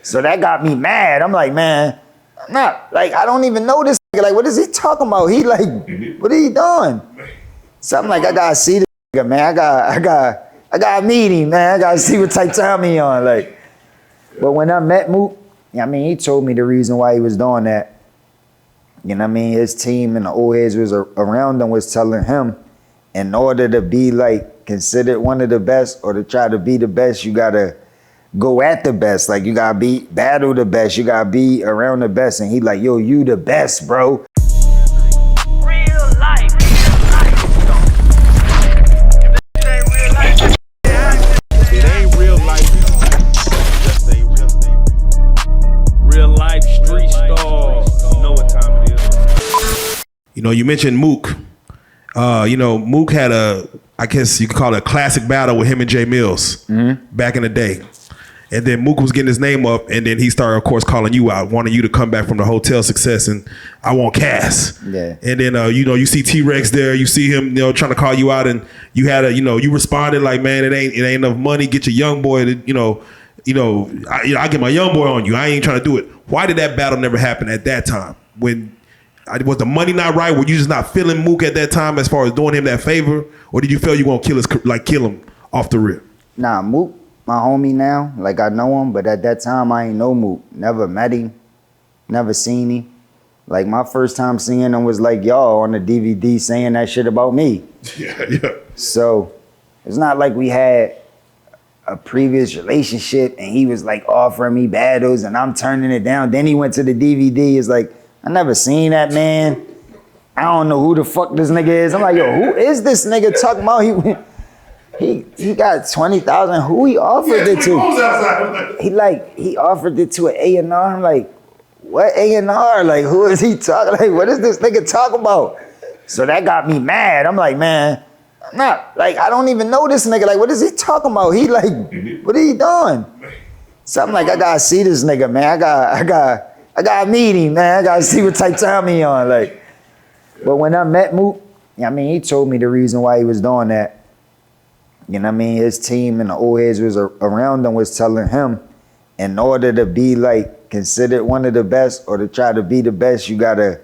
So that got me mad. I'm like, man, I'm not, like, I don't even know this nigga. Like, what is he talking about? He like, what are he doing? So I'm like, I gotta see this nigga, man. I gotta meet him, man. I gotta see what type of time he on. Like, but when I met Mook, I mean, he told me the reason why he was doing that. You know what I mean? His team and the old heads was around him was telling him, in order to be like considered one of the best or to try to be the best, you gotta go at the best. Like, you gotta battle the best. You gotta be around the best. And he like, yo, you the best, bro. Real life. It ain't real life. Just ain't real life. Street Starz. You know what time it is. You know, you mentioned Mook. Mook had I guess you could call it a classic battle with him and Jay Mills back in the day. And then Mook was getting his name up, and then he started, of course, calling you out, wanting you to come back from the hotel success, and I want Cass. Yeah. And then, you see T-Rex there, you see him, trying to call you out, and you had you responded like, man, it ain't enough money. Get your young boy to, I get my young boy on you. I ain't trying to do it. Why did that battle never happen at that time? Was the money not right? Were you just not feeling Mook at that time as far as doing him that favor, or did you feel you gonna kill him off the rip? Nah, Mook, my homie now, like I know him, but at that time I ain't know Mook. Never met him, never seen him. Like my first time seeing him was like y'all on the DVD saying that shit about me. Yeah. So it's not like we had a previous relationship and he was like offering me battles and I'm turning it down. Then he went to the DVD. It's like, I never seen that man. I don't know who the fuck this nigga is. I'm like, yo, who is this nigga talking about? He got 20,000. Who he offered it to? He offered it to an A&R. I'm like, what A&R? Like, who is he talking? Like, what is this nigga talking about? So that got me mad. I'm like, man, I'm not, like, I don't even know this nigga. Like, what is he talking about? He like, what are he doing? So I'm like, I gotta see this nigga, man. I gotta meet him, man. I gotta see what type of time he on. Like, but when I met Mook, I mean, he told me the reason why he was doing that. You know what I mean? His team and the old heads was around him was telling him, in order to be like considered one of the best or to try to be the best, you gotta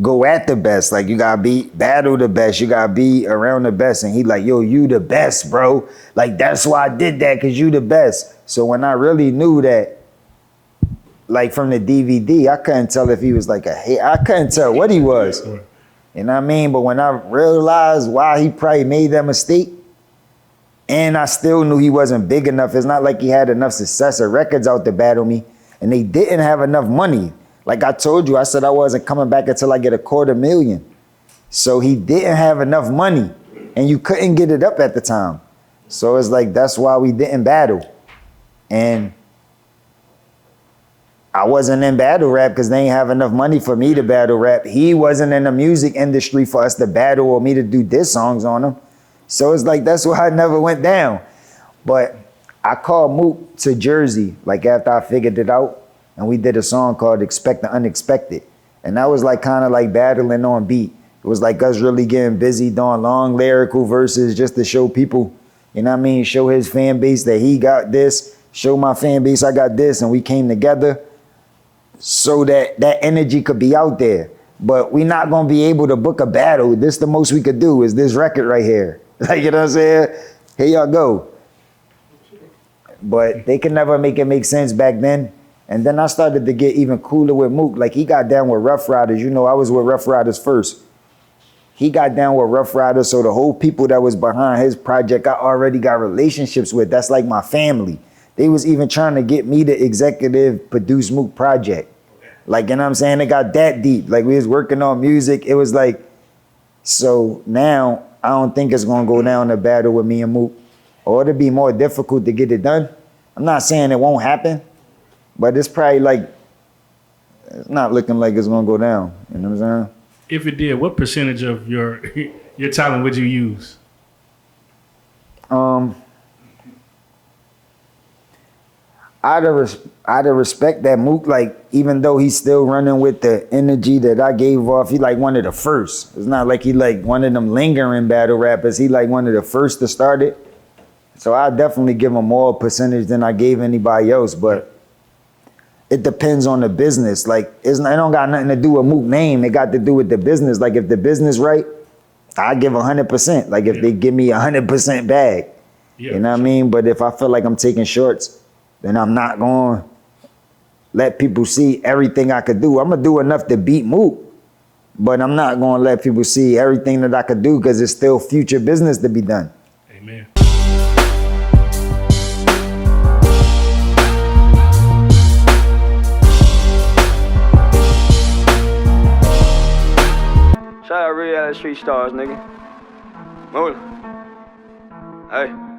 go at the best. Like, you gotta battle the best. You gotta be around the best. And he like, yo, you the best, bro. Like, that's why I did that, cause you the best. So when I really knew that, like from the DVD, I couldn't tell if he was like I couldn't tell what he was. You know what I mean? But when I realized why he probably made that mistake, and I still knew he wasn't big enough. It's not like he had enough success or records out to battle me, and they didn't have enough money. Like I told you, I said I wasn't coming back until I get $250,000. So he didn't have enough money, and you couldn't get it up at the time. So it's like, that's why we didn't battle. And I wasn't in battle rap because they ain't have enough money for me to battle rap. He wasn't in the music industry for us to battle or me to do diss songs on him. So it's like, that's why I never went down. But I called Mook to Jersey, like after I figured it out, and we did a song called Expect the Unexpected. And that was like kind of like battling on beat. It was like us really getting busy doing long lyrical verses just to show people, you know what I mean, show his fan base that he got this, show my fan base I got this, and we came together so that that energy could be out there. But we're not gonna be able to book a battle. This the most we could do is this record right here. Like, you know what I'm saying? Here y'all go. But they could never make it make sense back then. And then I started to get even cooler with Mook. Like, he got down with Rough Riders. You know, I was with Rough Riders first. He got down with Rough Riders, so the whole people that was behind his project, I already got relationships with. That's like my family. They was even trying to get me to executive produce Mook project. Like, you know what I'm saying? It got that deep. Like, we was working on music. It was like, so now I don't think it's gonna go down the battle with me and Mook, or it'll be more difficult to get it done. I'm not saying it won't happen, but it's probably like, it's not looking like it's gonna go down. You know what I'm saying? If it did, what percentage of your talent would you use? I'd respect that Mook, like, even though he's still running with the energy that I gave off, he like one of the first. It's not like he like one of them lingering battle rappers. He like one of the first to start it. So I definitely give him more percentage than I gave anybody else. But it depends on the business. Like, it don't got nothing to do with Mook name. It got to do with the business. Like, if the business right, I give 100%. Like, if they give me 100% bag, Yeah, you know what I mean? But if I feel like I'm taking shorts, then I'm not going to let people see everything I could do. I'm going to do enough to beat Mook, but I'm not going to let people see everything that I could do because it's still future business to be done. Amen. Shout out Reallyfe Street Starz, nigga. Murda. Hey.